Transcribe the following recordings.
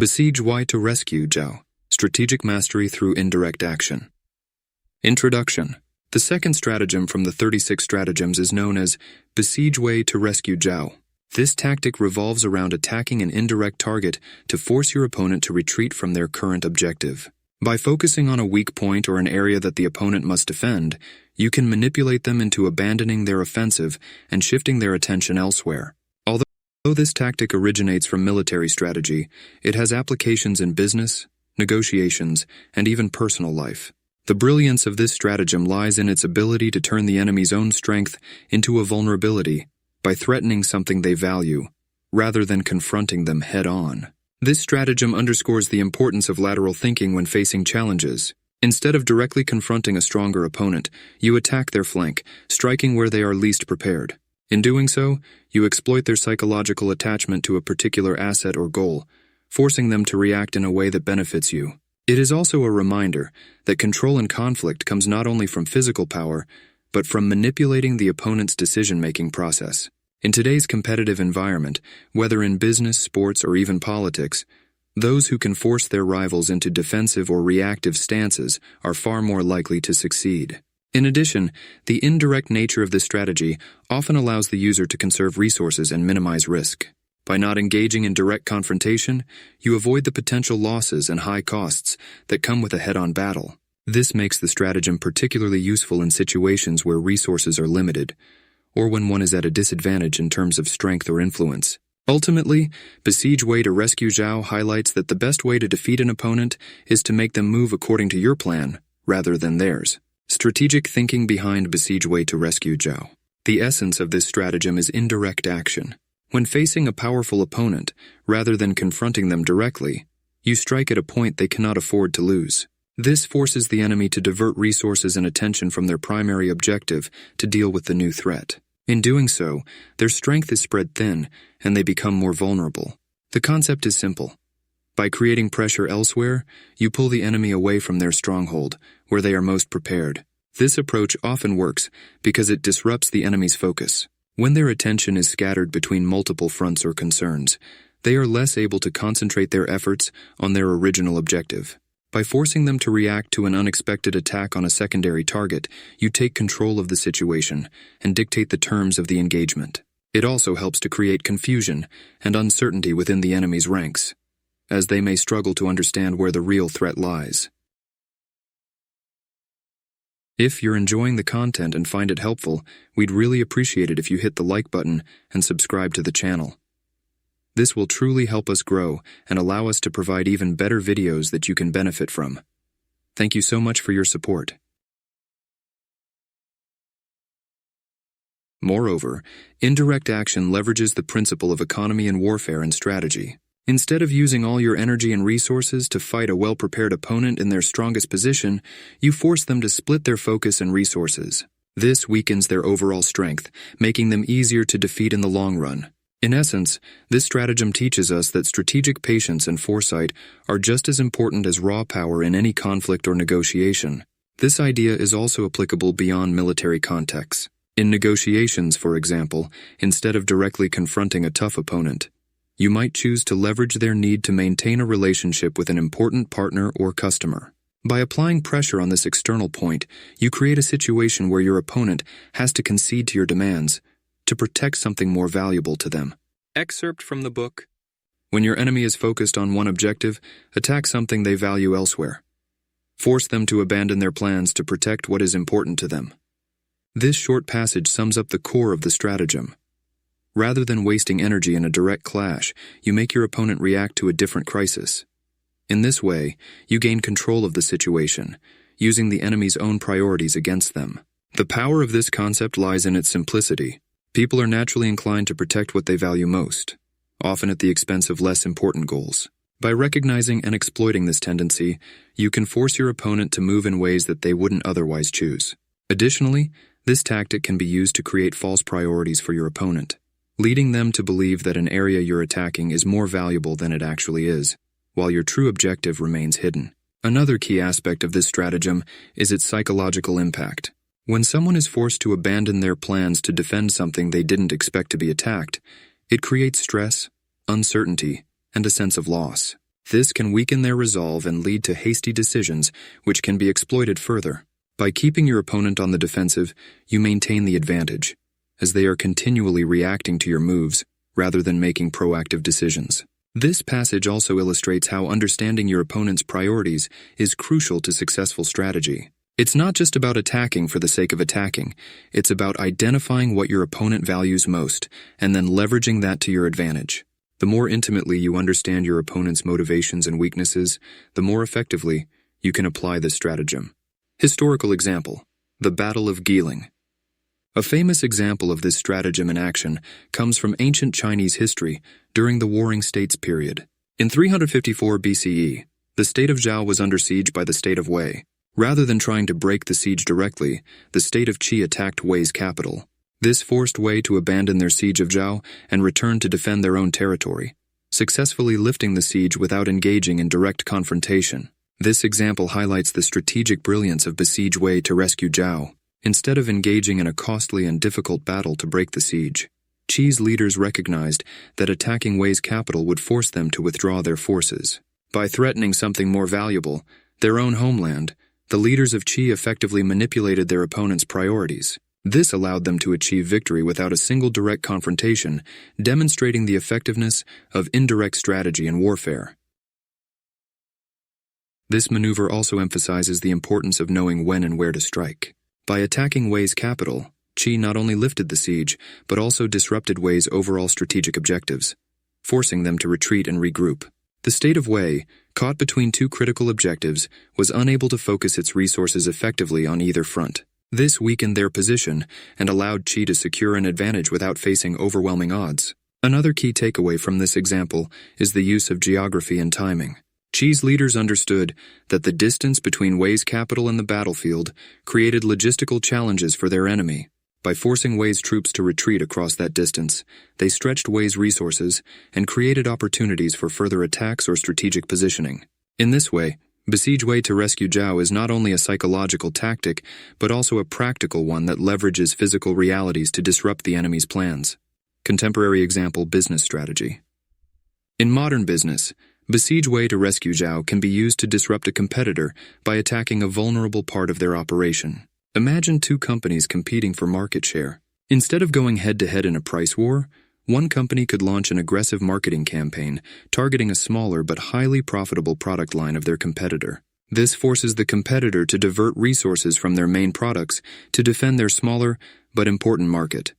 Besiege Wei to Rescue Zhao. Strategic Mastery through Indirect Action. Introduction. The second stratagem from the 36 stratagems is known as Besiege Wei to Rescue Zhao. This tactic revolves around attacking an indirect target to force your opponent to retreat from their current objective. By focusing on a weak point or an area that the opponent must defend, you can manipulate them into abandoning their offensive and shifting their attention elsewhere. Although this tactic originates from military strategy, it has applications in business, negotiations, and even personal life. The brilliance of this stratagem lies in its ability to turn the enemy's own strength into a vulnerability by threatening something they value, rather than confronting them head-on. This stratagem underscores the importance of lateral thinking when facing challenges. Instead of directly confronting a stronger opponent, you attack their flank, striking where they are least prepared. In doing so, you exploit their psychological attachment to a particular asset or goal, forcing them to react in a way that benefits you. It is also a reminder that control in conflict comes not only from physical power, but from manipulating the opponent's decision-making process. In today's competitive environment, whether in business, sports, or even politics, those who can force their rivals into defensive or reactive stances are far more likely to succeed. In addition, the indirect nature of this strategy often allows the user to conserve resources and minimize risk. By not engaging in direct confrontation, you avoid the potential losses and high costs that come with a head-on battle. This makes the stratagem particularly useful in situations where resources are limited, or when one is at a disadvantage in terms of strength or influence. Ultimately, Besiege Wei to Rescue Zhao highlights that the best way to defeat an opponent is to make them move according to your plan, rather than theirs. Strategic thinking behind Besiege Wei to Rescue Zhao. The essence of this stratagem is indirect action. When facing a powerful opponent, rather than confronting them directly, you strike at a point they cannot afford to lose. This forces the enemy to divert resources and attention from their primary objective to deal with the new threat. In doing so, their strength is spread thin, and they become more vulnerable. The concept is simple. By creating pressure elsewhere, you pull the enemy away from their stronghold, where they are most prepared. This approach often works because it disrupts the enemy's focus. When their attention is scattered between multiple fronts or concerns, they are less able to concentrate their efforts on their original objective. By forcing them to react to an unexpected attack on a secondary target, you take control of the situation and dictate the terms of the engagement. It also helps to create confusion and uncertainty within the enemy's ranks, as they may struggle to understand where the real threat lies. If you're enjoying the content and find it helpful, we'd really appreciate it if you hit the like button and subscribe to the channel. This will truly help us grow and allow us to provide even better videos that you can benefit from. Thank you so much for your support. Moreover, indirect action leverages the principle of economy in warfare and strategy. Instead of using all your energy and resources to fight a well-prepared opponent in their strongest position, you force them to split their focus and resources. This weakens their overall strength, making them easier to defeat in the long run. In essence, this stratagem teaches us that strategic patience and foresight are just as important as raw power in any conflict or negotiation. This idea is also applicable beyond military contexts. In negotiations, for example, instead of directly confronting a tough opponent, you might choose to leverage their need to maintain a relationship with an important partner or customer. By applying pressure on this external point, you create a situation where your opponent has to concede to your demands to protect something more valuable to them. Excerpt from the book. When your enemy is focused on one objective, attack something they value elsewhere. Force them to abandon their plans to protect what is important to them. This short passage sums up the core of the stratagem. Rather than wasting energy in a direct clash, you make your opponent react to a different crisis. In this way, you gain control of the situation, using the enemy's own priorities against them. The power of this concept lies in its simplicity. People are naturally inclined to protect what they value most, often at the expense of less important goals. By recognizing and exploiting this tendency, you can force your opponent to move in ways that they wouldn't otherwise choose. Additionally, this tactic can be used to create false priorities for your opponent, leading them to believe that an area you're attacking is more valuable than it actually is, while your true objective remains hidden. Another key aspect of this stratagem is its psychological impact. When someone is forced to abandon their plans to defend something they didn't expect to be attacked, it creates stress, uncertainty, and a sense of loss. This can weaken their resolve and lead to hasty decisions, which can be exploited further. By keeping your opponent on the defensive, you maintain the advantage, as they are continually reacting to your moves rather than making proactive decisions. This passage also illustrates how understanding your opponent's priorities is crucial to successful strategy. It's not just about attacking for the sake of attacking, it's about identifying what your opponent values most and then leveraging that to your advantage. The more intimately you understand your opponent's motivations and weaknesses, the more effectively you can apply this stratagem. Historical example: the Battle of Guilin. A famous example of this stratagem in action comes from ancient Chinese history during the Warring States period. In 354 BCE, the state of Zhao was under siege by the state of Wei. Rather than trying to break the siege directly, the state of Qi attacked Wei's capital. This forced Wei to abandon their siege of Zhao and return to defend their own territory, successfully lifting the siege without engaging in direct confrontation. This example highlights the strategic brilliance of Besiege Wei to rescue Zhao. Instead of engaging in a costly and difficult battle to break the siege, Qi's leaders recognized that attacking Wei's capital would force them to withdraw their forces. By threatening something more valuable, their own homeland, the leaders of Qi effectively manipulated their opponent's priorities. This allowed them to achieve victory without a single direct confrontation, demonstrating the effectiveness of indirect strategy in warfare. This maneuver also emphasizes the importance of knowing when and where to strike. By attacking Wei's capital, Qi not only lifted the siege, but also disrupted Wei's overall strategic objectives, forcing them to retreat and regroup. The state of Wei, caught between two critical objectives, was unable to focus its resources effectively on either front. This weakened their position and allowed Qi to secure an advantage without facing overwhelming odds. Another key takeaway from this example is the use of geography and timing. Qi's leaders understood that the distance between Wei's capital and the battlefield created logistical challenges for their enemy. By forcing Wei's troops to retreat across that distance, they stretched Wei's resources and created opportunities for further attacks or strategic positioning. In this way, Besiege Wei to rescue Zhao is not only a psychological tactic, but also a practical one that leverages physical realities to disrupt the enemy's plans. Contemporary example: business strategy. In modern business, Besiege Wei to rescue Zhao can be used to disrupt a competitor by attacking a vulnerable part of their operation. Imagine two companies competing for market share. Instead of going head-to-head in a price war, one company could launch an aggressive marketing campaign targeting a smaller but highly profitable product line of their competitor. This forces the competitor to divert resources from their main products to defend their smaller but important market,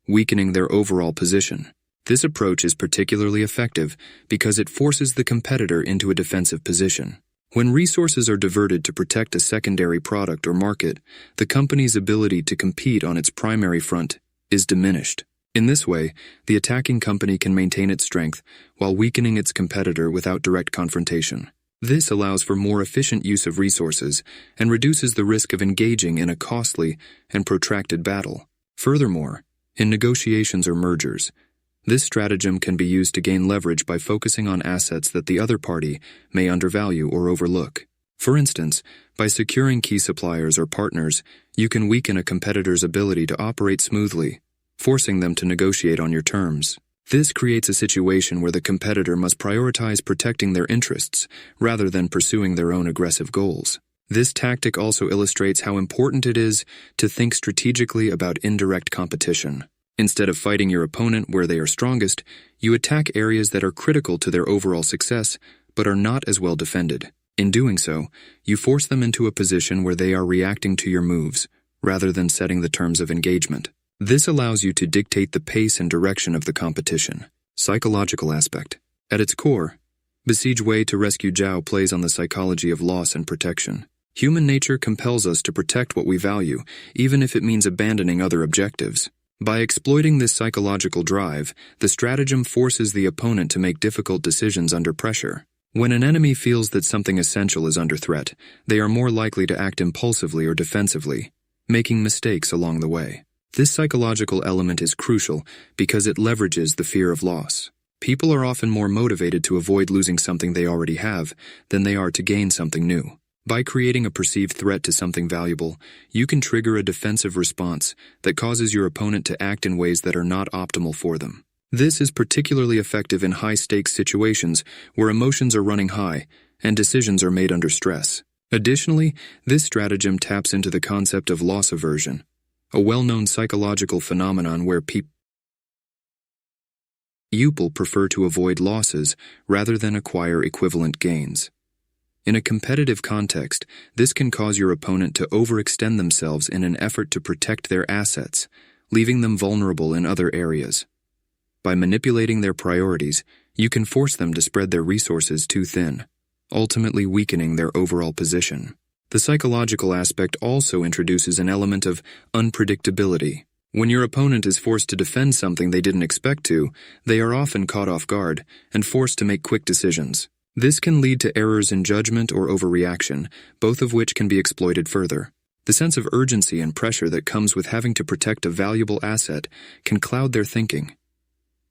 weakening their overall position. This approach is particularly effective because it forces the competitor into a defensive position. When resources are diverted to protect a secondary product or market, the company's ability to compete on its primary front is diminished. In this way, the attacking company can maintain its strength while weakening its competitor without direct confrontation. This allows for more efficient use of resources and reduces the risk of engaging in a costly and protracted battle. Furthermore, in negotiations or mergers, this stratagem can be used to gain leverage by focusing on assets that the other party may undervalue or overlook. For instance, by securing key suppliers or partners, you can weaken a competitor's ability to operate smoothly, forcing them to negotiate on your terms. This creates a situation where the competitor must prioritize protecting their interests rather than pursuing their own aggressive goals. This tactic also illustrates how important it is to think strategically about indirect competition. Instead of fighting your opponent where they are strongest, you attack areas that are critical to their overall success but are not as well defended. In doing so, you force them into a position where they are reacting to your moves rather than setting the terms of engagement. This allows you to dictate the pace and direction of the competition. Psychological aspect. At its core, Besiege Wei to rescue Zhao plays on the psychology of loss and protection. Human nature compels us to protect what we value, even if it means abandoning other objectives. By exploiting this psychological drive, the stratagem forces the opponent to make difficult decisions under pressure. When an enemy feels that something essential is under threat, they are more likely to act impulsively or defensively, making mistakes along the way. This psychological element is crucial because it leverages the fear of loss. People are often more motivated to avoid losing something they already have than they are to gain something new. By creating a perceived threat to something valuable, you can trigger a defensive response that causes your opponent to act in ways that are not optimal for them. This is particularly effective in high-stakes situations where emotions are running high and decisions are made under stress. Additionally, this stratagem taps into the concept of loss aversion, a well-known psychological phenomenon where people prefer to avoid losses rather than acquire equivalent gains. In a competitive context, this can cause your opponent to overextend themselves in an effort to protect their assets, leaving them vulnerable in other areas. By manipulating their priorities, you can force them to spread their resources too thin, ultimately weakening their overall position. The psychological aspect also introduces an element of unpredictability. When your opponent is forced to defend something they didn't expect to, they are often caught off guard and forced to make quick decisions. This can lead to errors in judgment or overreaction, both of which can be exploited further. The sense of urgency and pressure that comes with having to protect a valuable asset can cloud their thinking,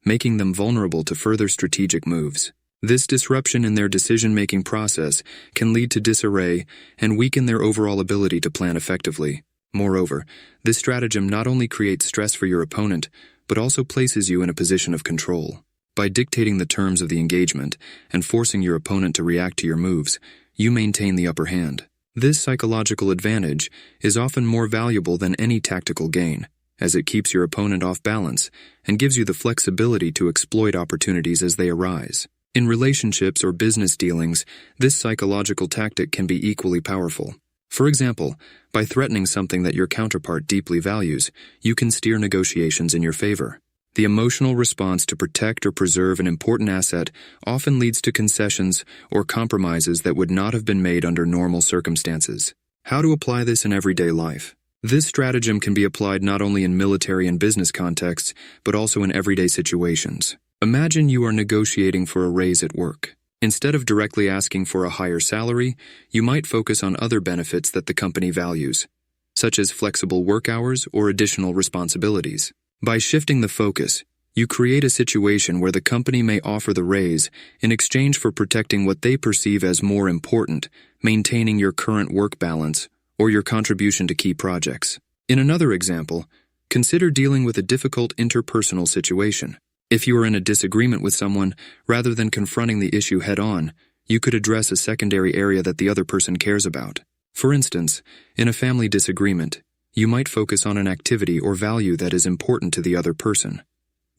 making them vulnerable to further strategic moves. This disruption in their decision-making process can lead to disarray and weaken their overall ability to plan effectively. Moreover, this stratagem not only creates stress for your opponent, but also places you in a position of control. By dictating the terms of the engagement and forcing your opponent to react to your moves, you maintain the upper hand. This psychological advantage is often more valuable than any tactical gain, as it keeps your opponent off balance and gives you the flexibility to exploit opportunities as they arise. In relationships or business dealings, this psychological tactic can be equally powerful. For example, by threatening something that your counterpart deeply values, you can steer negotiations in your favor. The emotional response to protect or preserve an important asset often leads to concessions or compromises that would not have been made under normal circumstances. How to apply this in everyday life? This stratagem can be applied not only in military and business contexts, but also in everyday situations. Imagine you are negotiating for a raise at work. Instead of directly asking for a higher salary, you might focus on other benefits that the company values, such as flexible work hours or additional responsibilities. By shifting the focus, you create a situation where the company may offer the raise in exchange for protecting what they perceive as more important, maintaining your current work balance, or your contribution to key projects. In another example, consider dealing with a difficult interpersonal situation. If you are in a disagreement with someone, rather than confronting the issue head-on, you could address a secondary area that the other person cares about. For instance, in a family disagreement, you might focus on an activity or value that is important to the other person,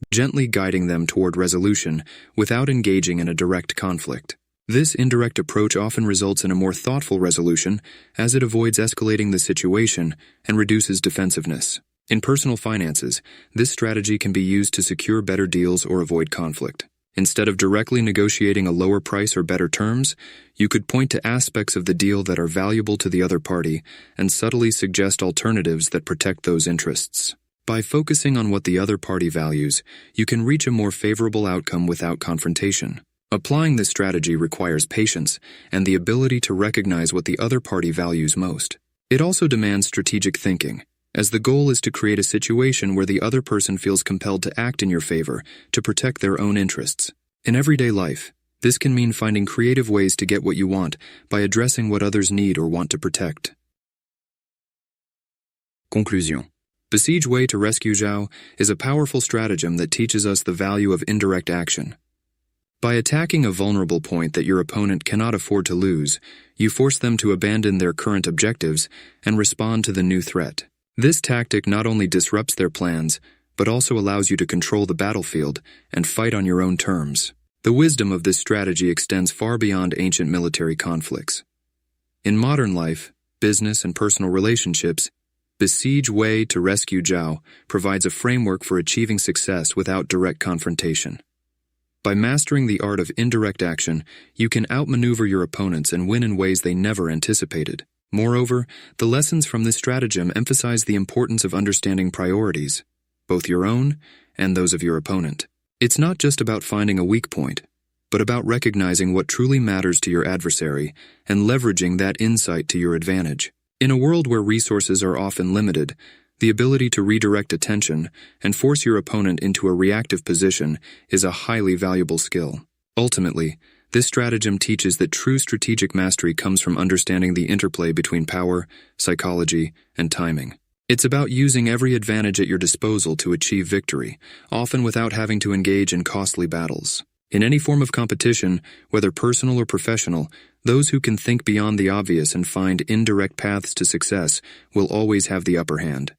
gently guiding them toward resolution without engaging in a direct conflict. This indirect approach often results in a more thoughtful resolution, as it avoids escalating the situation and reduces defensiveness. In personal finances, this strategy can be used to secure better deals or avoid conflict. Instead of directly negotiating a lower price or better terms, you could point to aspects of the deal that are valuable to the other party and subtly suggest alternatives that protect those interests. By focusing on what the other party values, you can reach a more favorable outcome without confrontation. Applying this strategy requires patience and the ability to recognize what the other party values most. It also demands strategic thinking, as the goal is to create a situation where the other person feels compelled to act in your favor to protect their own interests. In everyday life, this can mean finding creative ways to get what you want by addressing what others need or want to protect. Conclusion. Besiege Wei to Rescue Zhao is a powerful stratagem that teaches us the value of indirect action. By attacking a vulnerable point that your opponent cannot afford to lose, you force them to abandon their current objectives and respond to the new threat. This tactic not only disrupts their plans, but also allows you to control the battlefield and fight on your own terms. The wisdom of this strategy extends far beyond ancient military conflicts. In modern life, business, and personal relationships, Besiege Wei to Rescue Zhao provides a framework for achieving success without direct confrontation. By mastering the art of indirect action, you can outmaneuver your opponents and win in ways they never anticipated. Moreover, the lessons from this stratagem emphasize the importance of understanding priorities, both your own and those of your opponent. It's not just about finding a weak point, but about recognizing what truly matters to your adversary and leveraging that insight to your advantage. In a world where resources are often limited, the ability to redirect attention and force your opponent into a reactive position is a highly valuable skill. Ultimately, this stratagem teaches that true strategic mastery comes from understanding the interplay between power, psychology, and timing. It's about using every advantage at your disposal to achieve victory, often without having to engage in costly battles. In any form of competition, whether personal or professional, those who can think beyond the obvious and find indirect paths to success will always have the upper hand.